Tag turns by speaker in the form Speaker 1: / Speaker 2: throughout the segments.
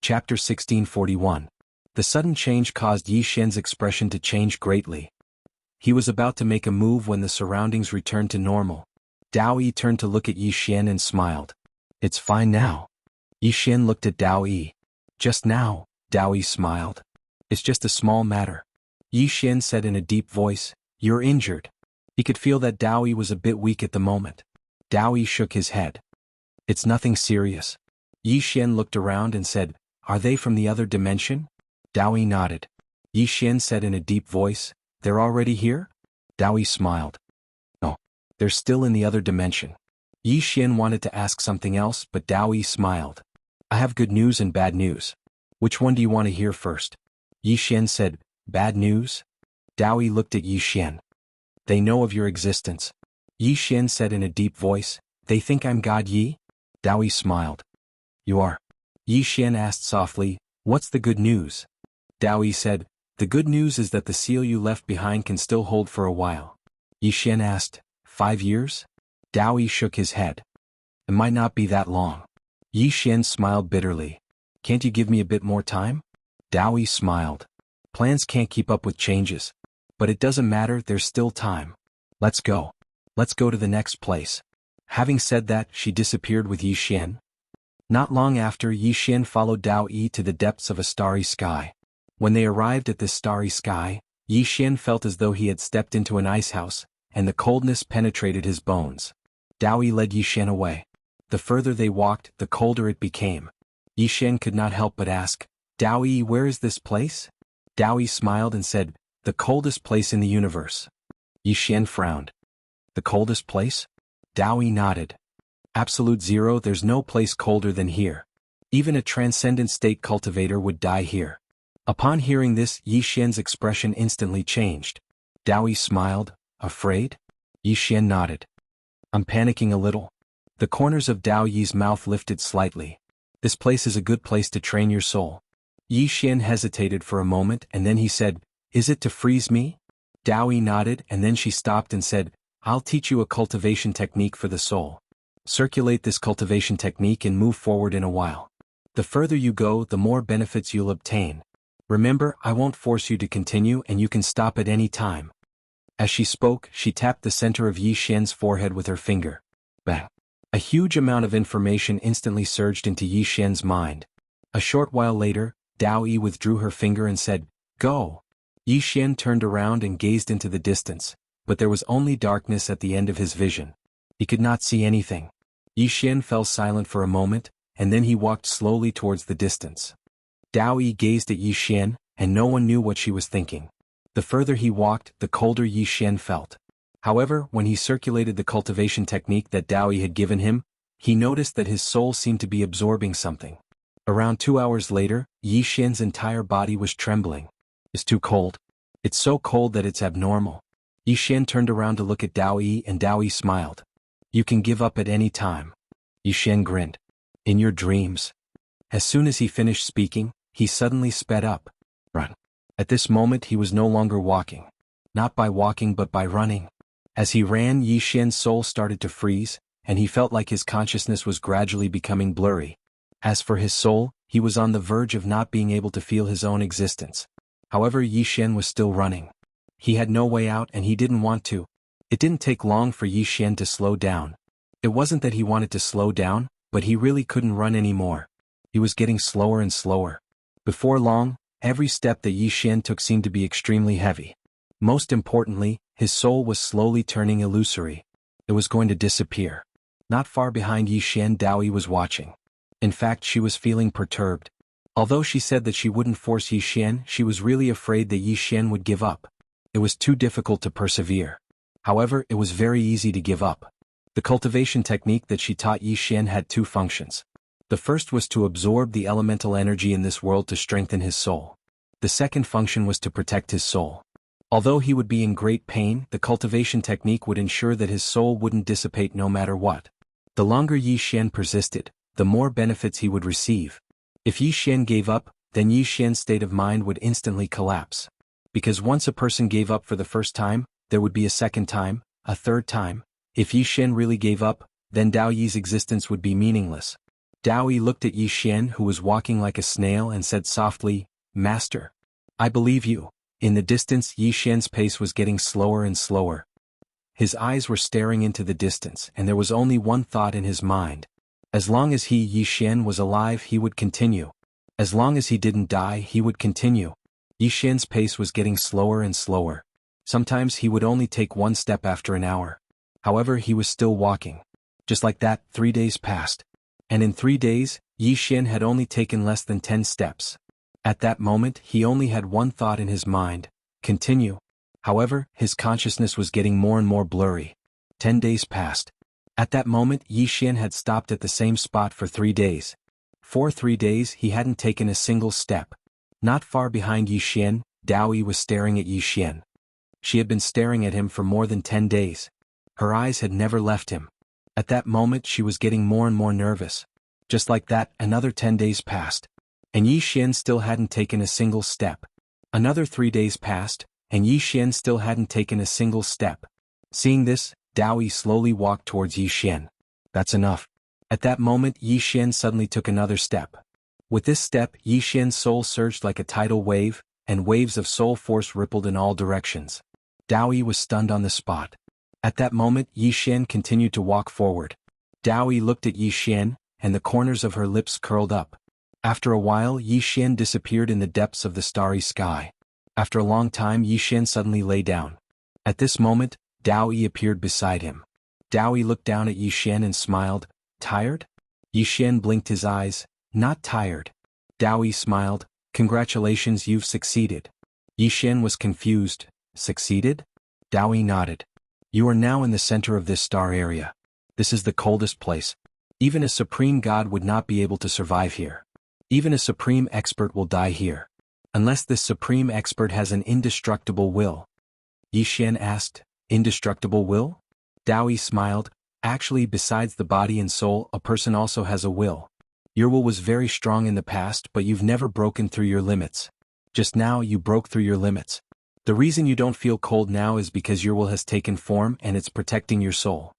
Speaker 1: Chapter 1641. The sudden change caused Yi Xian's expression to change greatly. He was about to make a move when the surroundings returned to normal. Dao Yi turned to look at Yi Xian and smiled. "It's fine now." Yi Xian looked at Dao Yi. "Just now," Dao Yi smiled. "It's just a small matter." Yi Xian said in a deep voice, "You're injured." He could feel that Dao Yi was a bit weak at the moment. Dao Yi shook his head. "It's nothing serious." Yi Xian looked around and said, "Are they from the other dimension?" Dao Yi nodded. Yi Xian said in a deep voice, "They're already here?" Dao Yi smiled. "No. They're still in the other dimension." Yi Xian wanted to ask something else, but Dao Yi smiled. "I have good news and bad news. Which one do you want to hear first?" Yi Xian said, "Bad news?" Dao Yi looked at Yi Xian. "They know of your existence." Yi Xian said in a deep voice, "They think I'm God Yi?" Dao Yi smiled. "You are." Yi Xian asked softly, "What's the good news?" Dao Yi said, "The good news is that the seal you left behind can still hold for a while." Yi Xian asked, 5 years? Dao Yi shook his head. "It might not be that long." Yi Xian smiled bitterly. "Can't you give me a bit more time?" Dao Yi smiled. "Plans can't keep up with changes. But it doesn't matter, there's still time. Let's go. Let's go to the next place." Having said that, she disappeared with Yi Xian. Not long after, Yi Xian followed Dao Yi to the depths of a starry sky. When they arrived at this starry sky, Yi Xian felt as though he had stepped into an icehouse, and the coldness penetrated his bones. Dao Yi led Yi Xian away. The further they walked, the colder it became. Yi Xian could not help but ask, "Dao Yi, where is this place?" Dao Yi smiled and said, "The coldest place in the universe." Yi Xian frowned. "The coldest place?" Dao Yi nodded. "Absolute zero, there's no place colder than here. Even a transcendent state cultivator would die here." Upon hearing this, Yi Xian's expression instantly changed. Dao Yi smiled. "Afraid?" Yi Xian nodded. "I'm panicking a little." The corners of Dao Yi's mouth lifted slightly. "This place is a good place to train your soul." Yi Xian hesitated for a moment and then he said, "Is it to freeze me?" Dao Yi nodded and then she stopped and said, "I'll teach you a cultivation technique for the soul. Circulate this cultivation technique and move forward in a while. The further you go, the more benefits you'll obtain. Remember, I won't force you to continue and you can stop at any time." As she spoke, she tapped the center of Yi Xian's forehead with her finger. Bang! A huge amount of information instantly surged into Yi Xian's mind. A short while later, Dao Yi withdrew her finger and said, "Go." Yi Xian turned around and gazed into the distance, but there was only darkness at the end of his vision. He could not see anything. Yi Xian fell silent for a moment, and then he walked slowly towards the distance. Dao Yi gazed at Yi Xian, and no one knew what she was thinking. The further he walked, the colder Yi Xian felt. However, when he circulated the cultivation technique that Dao Yi had given him, he noticed that his soul seemed to be absorbing something. Around 2 hours later, Yi Xian's entire body was trembling. "It's too cold. It's so cold that it's abnormal." Yi Xian turned around to look at Dao Yi and Dao Yi smiled. "You can give up at any time." Yi Xian grinned. "In your dreams." As soon as he finished speaking, he suddenly sped up. Run. At this moment he was no longer walking. Not by walking but by running. As he ran, Yi Xian's soul started to freeze, and he felt like his consciousness was gradually becoming blurry. As for his soul, he was on the verge of not being able to feel his own existence. However, Yi Xian was still running. He had no way out and he didn't want to. It didn't take long for Yi Xian to slow down. It wasn't that he wanted to slow down, but he really couldn't run anymore. He was getting slower and slower. Before long, every step that Yi Xian took seemed to be extremely heavy. Most importantly, his soul was slowly turning illusory. It was going to disappear. Not far behind Yi Xian, Dao Yi was watching. In fact, she was feeling perturbed. Although she said that she wouldn't force Yi Xian, she was really afraid that Yi Xian would give up. It was too difficult to persevere. However, it was very easy to give up. The cultivation technique that she taught Yi Xian had 2 functions. The first was to absorb the elemental energy in this world to strengthen his soul. The second function was to protect his soul. Although he would be in great pain, the cultivation technique would ensure that his soul wouldn't dissipate no matter what. The longer Yi Xian persisted, the more benefits he would receive. If Yi Xian gave up, then Yi Xian's state of mind would instantly collapse. Because once a person gave up for the first time, there would be a second time, a third time. If Yi Xian really gave up, then Dao Yi's existence would be meaningless. Dao Yi looked at Yi Xian, who was walking like a snail, and said softly, "Master, I believe you." In the distance, Yi Xian's pace was getting slower and slower. His eyes were staring into the distance, and there was only one thought in his mind. As long as Yi Xian was alive, he would continue. As long as he didn't die, he would continue. Yi Xian's pace was getting slower and slower. Sometimes he would only take one step after an hour. However, he was still walking. Just like that, 3 days passed. And in 3 days, Yi Xian had only taken less than 10 steps. At that moment, he only had one thought in his mind: continue. However, his consciousness was getting more and more blurry. 10 days passed. At that moment, Yi Xian had stopped at the same spot for 3 days. For 3 days, he hadn't taken a single step. Not far behind Yi Xian, Dao Yi was staring at Yi Xian. She had been staring at him for more than 10 days. Her eyes had never left him. At that moment, she was getting more and more nervous. Just like that, another 10 days passed. And Yi Xian still hadn't taken a single step. Another 3 days passed, and Yi Xian still hadn't taken a single step. Seeing this, Dao Yi slowly walked towards Yi Xian. That's enough. At that moment, Yi Xian suddenly took another step. With this step, Yi Xian's soul surged like a tidal wave, and waves of soul force rippled in all directions. Dao Yi was stunned on the spot. At that moment, Yi Xian continued to walk forward. Dao Yi looked at Yi Xian, and the corners of her lips curled up. After a while, Yi Xian disappeared in the depths of the starry sky. After a long time, Yi Xian suddenly lay down. At this moment, Dao Yi appeared beside him. Dao Yi looked down at Yi Xian and smiled. "Tired?" Yi Xian blinked his eyes. "Not tired." Dao Yi smiled. "Congratulations, you've succeeded." Yi Xian was confused. "Succeeded?" Dao Yi nodded. "You are now in the center of this star area. This is the coldest place. Even a supreme god would not be able to survive here. Even a supreme expert will die here. Unless this supreme expert has an indestructible will." Yi Xian asked, "Indestructible will?" Dao Yi smiled. "Actually, besides the body and soul, a person also has a will. Your will was very strong in the past, but you've never broken through your limits. Just now you broke through your limits. The reason you don't feel cold now is because your will has taken form and it's protecting your soul."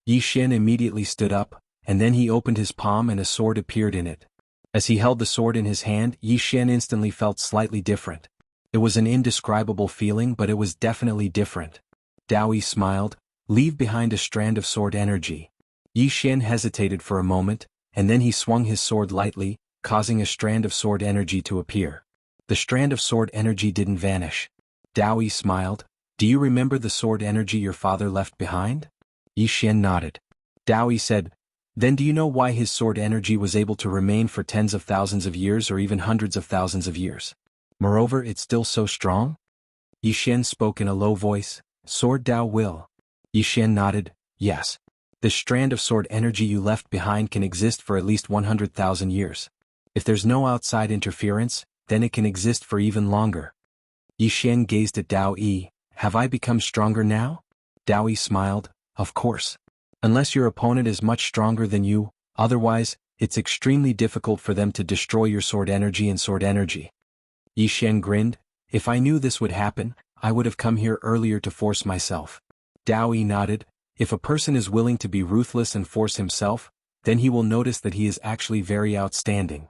Speaker 1: Yi Xian immediately stood up, and then he opened his palm and a sword appeared in it. As he held the sword in his hand, Yi Xian instantly felt slightly different. It was an indescribable feeling, but it was definitely different. Dao Yi smiled. "Leave behind a strand of sword energy." Yi Xian hesitated for a moment, and then he swung his sword lightly, causing a strand of sword energy to appear. The strand of sword energy didn't vanish. Dao Yi smiled. "Do you remember the sword energy your father left behind?" Yi Xian nodded. Dao Yi said, "Then do you know why his sword energy was able to remain for tens of thousands of years or even hundreds of thousands of years? Moreover, it's still so strong?" Yi Xian spoke in a low voice. "Sword Dao will." Yi Xian nodded. "Yes. This strand of sword energy you left behind can exist for at least 100,000 years. If there's no outside interference, then it can exist for even longer." Yi Xian gazed at Dao Yi. "Have I become stronger now?" Dao Yi smiled. "Of course. Unless your opponent is much stronger than you, otherwise, it's extremely difficult for them to destroy your sword energy and sword energy." Yi Xian grinned. "If I knew this would happen, I would have come here earlier to force myself." Dao Yi nodded. "If a person is willing to be ruthless and force himself, then he will notice that he is actually very outstanding."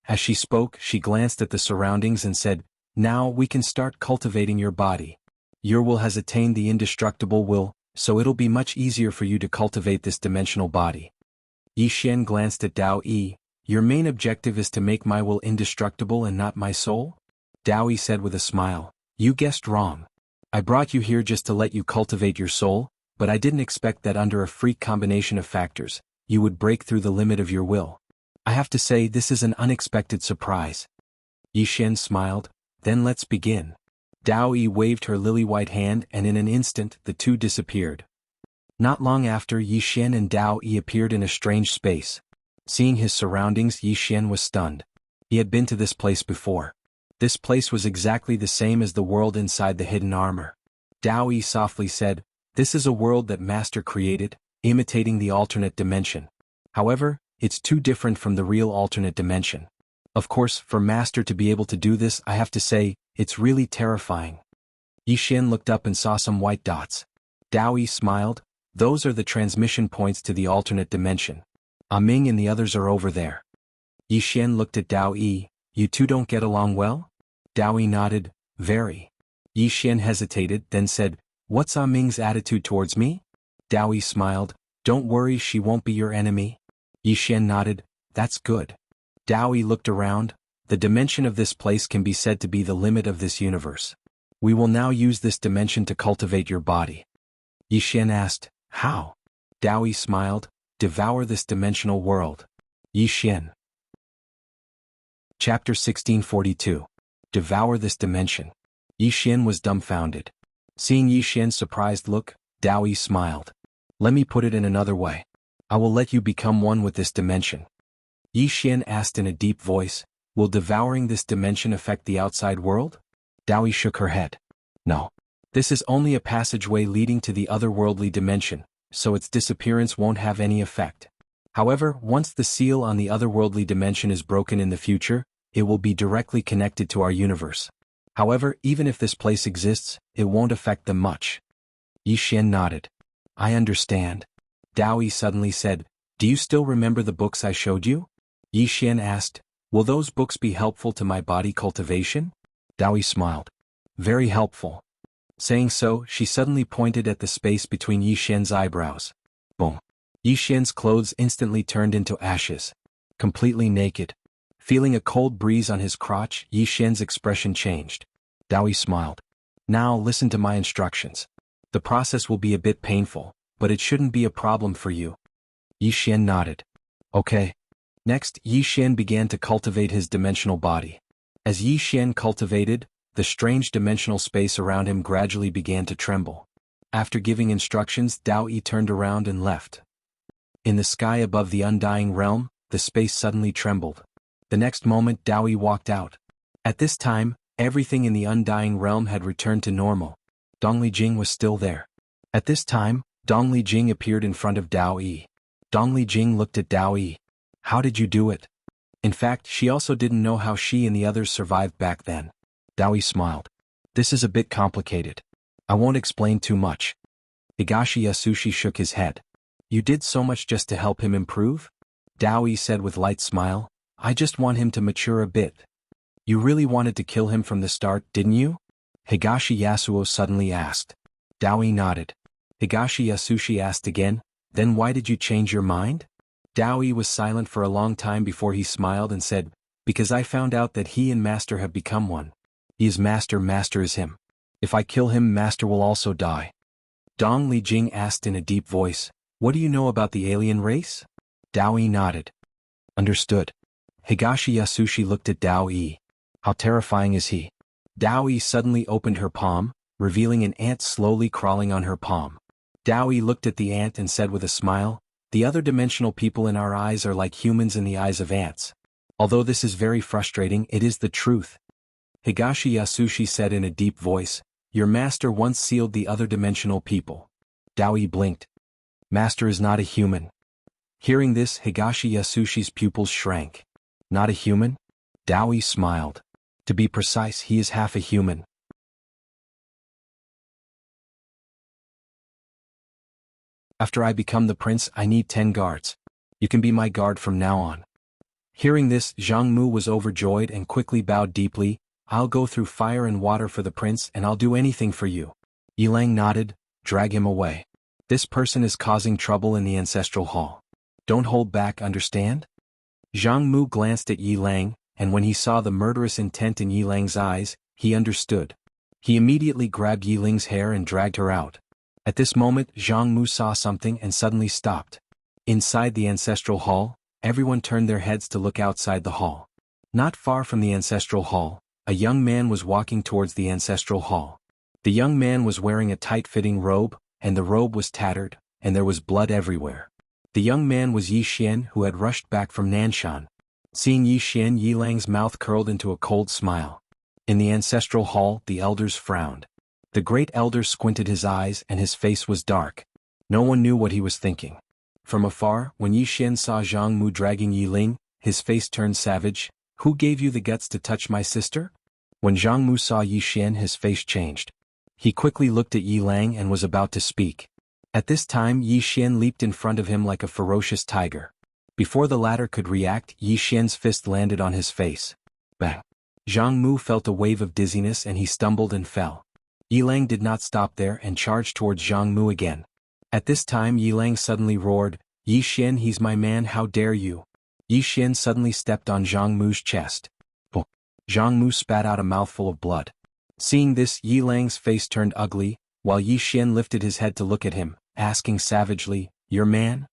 Speaker 1: As she spoke, she glanced at the surroundings and said, "Now we can start cultivating your body. Your will has attained the indestructible will, so it'll be much easier for you to cultivate this dimensional body." Yi Xian glanced at Dao Yi. "Your main objective is to make my will indestructible and not my soul?" Dao Yi said with a smile. "You guessed wrong. I brought you here just to let you cultivate your soul, but I didn't expect that under a freak combination of factors, you would break through the limit of your will. I have to say this is an unexpected surprise." Yi Xian smiled. "Then let's begin." Dao Yi waved her lily-white hand and in an instant the two disappeared. Not long after, Yi Xian and Dao Yi appeared in a strange space. Seeing his surroundings, Yi Xian was stunned. He had been to this place before. This place was exactly the same as the world inside the hidden armor. Dao Yi softly said, "This is a world that Master created, imitating the alternate dimension. However, it's too different from the real alternate dimension. Of course, for Master to be able to do this, I have to say, it's really terrifying." Yi Xian looked up and saw some white dots. Dao Yi smiled. "Those are the transmission points to the alternate dimension. Ming and the others are over there. Yi Xian looked at Dao Yi. You two don't get along well? Dao Yi nodded, very. Yi Xian hesitated, then said, What's Ming's attitude towards me? Dao Yi smiled, Don't worry, she won't be your enemy. Yi Xian nodded, That's good. Dao Yi looked around. The dimension of this place can be said to be the limit of this universe. We will now use this dimension to cultivate your body. Yi Xian asked, How? Dao Yi smiled, Devour this dimensional world. Yi Xian. Chapter 1642. Devour this dimension. Yi Xian was dumbfounded. Seeing Yi Xian's surprised look, Dao Yi smiled. Let me put it in another way. I will let you become one with this dimension. Yi Xian asked in a deep voice, Will devouring this dimension affect the outside world? Dao Yi shook her head. No. This is only a passageway leading to the otherworldly dimension, so its disappearance won't have any effect. However, once the seal on the otherworldly dimension is broken in the future, it will be directly connected to our universe. However, even if this place exists, it won't affect them much. Yi Xian nodded. I understand. Dao Yi suddenly said, Do you still remember the books I showed you? Yi Xian asked, Will those books be helpful to my body cultivation? Dao Yi smiled. Very helpful. Saying so, she suddenly pointed at the space between Yi Xian's eyebrows. Boom. Yi Xian's clothes instantly turned into ashes. Completely naked. Feeling a cold breeze on his crotch, Yi Xian's expression changed. Dao Yi smiled. Now listen to my instructions. The process will be a bit painful, but it shouldn't be a problem for you. Yi Xian nodded. Okay. Next, Yi Xian began to cultivate his dimensional body. As Yi Xian cultivated, the strange dimensional space around him gradually began to tremble. After giving instructions, Dao Yi turned around and left. In the sky above the undying realm, the space suddenly trembled. The next moment Dao Yi walked out. At this time, everything in the undying realm had returned to normal. Dongli Jing was still there. At this time, Dongli Jing appeared in front of Dao Yi. Dongli Jing looked at Dao Yi. How did you do it? In fact, she also didn't know how she and the others survived back then. Dao Yi smiled. This is a bit complicated. I won't explain too much. Higashi Yasushi shook his head. You did so much just to help him improve? Dao Yi said with light smile. I just want him to mature a bit. You really wanted to kill him from the start, didn't you? Higashi Yasuo suddenly asked. Dao Yi nodded. Higashi Yasushi asked again, Then why did you change your mind? Dao Yi was silent for a long time before he smiled and said, Because I found out that he and Master have become one. He is Master, Master is him. If I kill him, Master will also die. Dong Li Jing asked in a deep voice, What do you know about the alien race? Dao Yi nodded. Understood. Higashi Yasushi looked at Dao Yi. How terrifying is he? Dao Yi suddenly opened her palm, revealing an ant slowly crawling on her palm. Dao Yi looked at the ant and said with a smile, The other dimensional people in our eyes are like humans in the eyes of ants. Although this is very frustrating, it is the truth. Higashi Yasushi said in a deep voice, Your master once sealed the other dimensional people. Dao Yi blinked. Master is not a human. Hearing this, Higashi Yasushi's pupils shrank. Not a human? Dao Yi smiled. To be precise, he is half a human. After I become the prince, I need 10 guards. You can be my guard from now on. Hearing this, Zhang Mu was overjoyed and quickly bowed deeply. I'll go through fire and water for the prince and I'll do anything for you. Yilang nodded. Drag him away. This person is causing trouble in the ancestral hall. Don't hold back, understand? Zhang Mu glanced at Yilang, and when he saw the murderous intent in Yilang's eyes, he understood. He immediately grabbed Yilang's hair and dragged her out. At this moment, Zhang Mu saw something and suddenly stopped. Inside the ancestral hall, everyone turned their heads to look outside the hall. Not far from the ancestral hall, a young man was walking towards the ancestral hall. The young man was wearing a tight-fitting robe, and the robe was tattered, and there was blood everywhere. The young man was Yi Xian, who had rushed back from Nanshan. Seeing Yi Xian, Yilang's mouth curled into a cold smile. In the ancestral hall, the elders frowned. The great elder squinted his eyes and his face was dark. No one knew what he was thinking. From afar, when Yi Xian saw Zhang Mu dragging Yiling, his face turned savage. Who gave you the guts to touch my sister? When Zhang Mu saw Yi Xian, his face changed. He quickly looked at Yilang and was about to speak. At this time, Yi Xian leaped in front of him like a ferocious tiger. Before the latter could react, Yi Xian's fist landed on his face. Bang! Zhang Mu felt a wave of dizziness and he stumbled and fell. Yilang did not stop there and charged towards Zhang Mu again. At this time Yilang suddenly roared, "Yi Xian, he's my man, how dare you!" Yi Xian suddenly stepped on Zhang Mu's chest. Oh! Zhang Mu spat out a mouthful of blood. Seeing this, Yilang's face turned ugly, while Yi Xian lifted his head to look at him, asking savagely, "Your man?"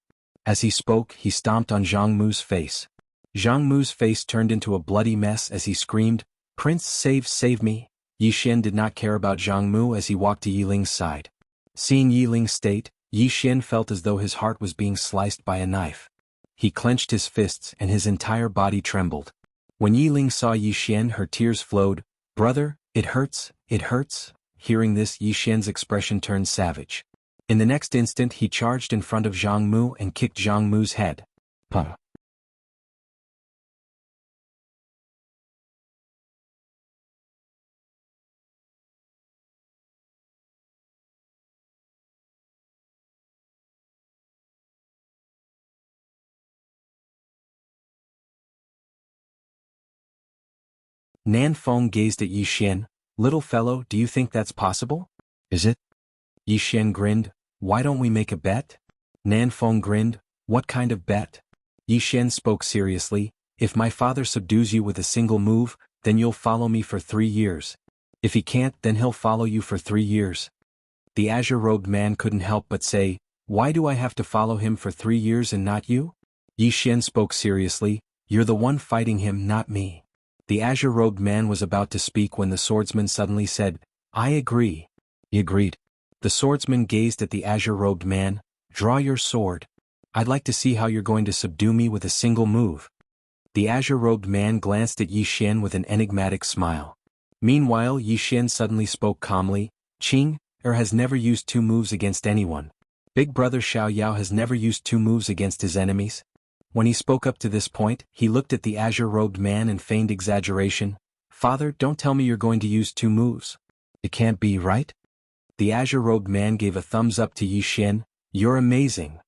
Speaker 1: As he spoke, he stomped on Zhang Mu's face. Zhang Mu's face turned into a bloody mess as he screamed, "Prince, save me!" Yi Xian did not care about Zhang Mu as he walked to Yiling's side. Seeing Yiling's state, Yi Xian felt as though his heart was being sliced by a knife. He clenched his fists and his entire body trembled. When Yiling saw Yi Xian, her tears flowed. "Brother, it hurts, it hurts." Hearing this, Yi Xian's expression turned savage. In the next instant he charged in front of Zhang Mu and kicked Zhang Mu's head. Pum. Nan Feng gazed at Yi Xian. "Little fellow, do you think that's possible?" "Is it?" Yi Xian grinned. "Why don't we make a bet?" Nan Feng grinned. "What kind of bet?" Yi Xian spoke seriously. "If my father subdues you with a single move, then you'll follow me for 3 years. If he can't, then he'll follow you for 3 years. The azure-robed man couldn't help but say, "Why do I have to follow him for 3 years and not you?" Yi Xian spoke seriously. "You're the one fighting him, not me." The azure-robed man was about to speak when the swordsman suddenly said, "I agree." He agreed. The swordsman gazed at the azure-robed man. "Draw your sword. I'd like to see how you're going to subdue me with a single move." The azure-robed man glanced at Yi Xian with an enigmatic smile. Meanwhile, Yi Xian suddenly spoke calmly. "Qing has never used 2 moves against anyone. Big brother Xiao Yao has never used 2 moves against his enemies." When he spoke up to this point, he looked at the azure-robed man and feigned exaggeration. "Father, don't tell me you're going to use 2 moves. It can't be, right?" The azure-robed man gave a thumbs up to Yi Xian. "You're amazing."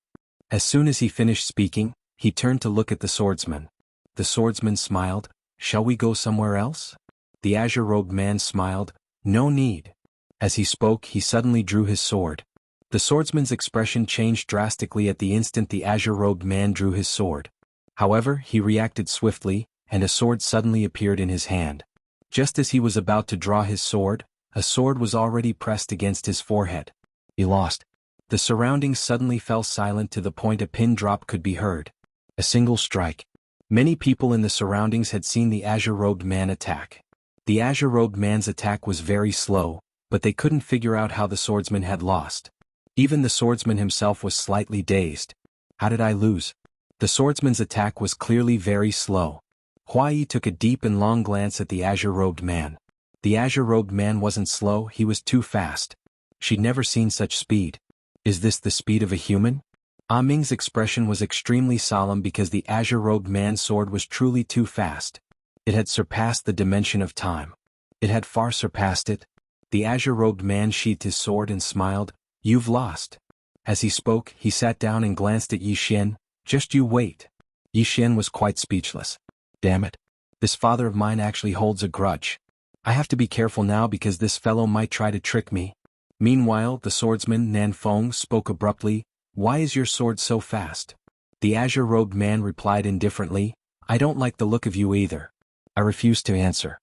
Speaker 1: As soon as he finished speaking, he turned to look at the swordsman. The swordsman smiled. "Shall we go somewhere else?" The azure-robed man smiled. "No need." As he spoke, he suddenly drew his sword. The swordsman's expression changed drastically at the instant the azure-robed man drew his sword. However, he reacted swiftly, and a sword suddenly appeared in his hand. Just as he was about to draw his sword, a sword was already pressed against his forehead. He lost. The surroundings suddenly fell silent to the point a pin drop could be heard. A single strike. Many people in the surroundings had seen the azure-robed man attack. The azure-robed man's attack was very slow, but they couldn't figure out how the swordsman had lost. Even the swordsman himself was slightly dazed. "How did I lose?" The swordsman's attack was clearly very slow. Huai took a deep and long glance at the azure-robed man. The azure-robed man wasn't slow, he was too fast. She'd never seen such speed. Is this the speed of a human? Ah Ming's expression was extremely solemn because the azure-robed man's sword was truly too fast. It had surpassed the dimension of time. It had far surpassed it. The azure-robed man sheathed his sword and smiled. "You've lost." As he spoke, he sat down and glanced at Yi Xian. "Just you wait." Yi Xian was quite speechless. Damn it. This father of mine actually holds a grudge. I have to be careful now because this fellow might try to trick me. Meanwhile, the swordsman Nan Feng spoke abruptly. "Why is your sword so fast?" The azure-robed man replied indifferently. "I don't like the look of you either." I refused to answer.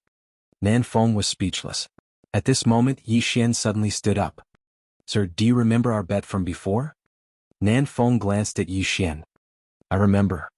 Speaker 1: Nan Feng was speechless. At this moment, Yi Xian suddenly stood up. "Sir, do you remember our bet from before?" Nan Feng glanced at Yi Xian. "I remember."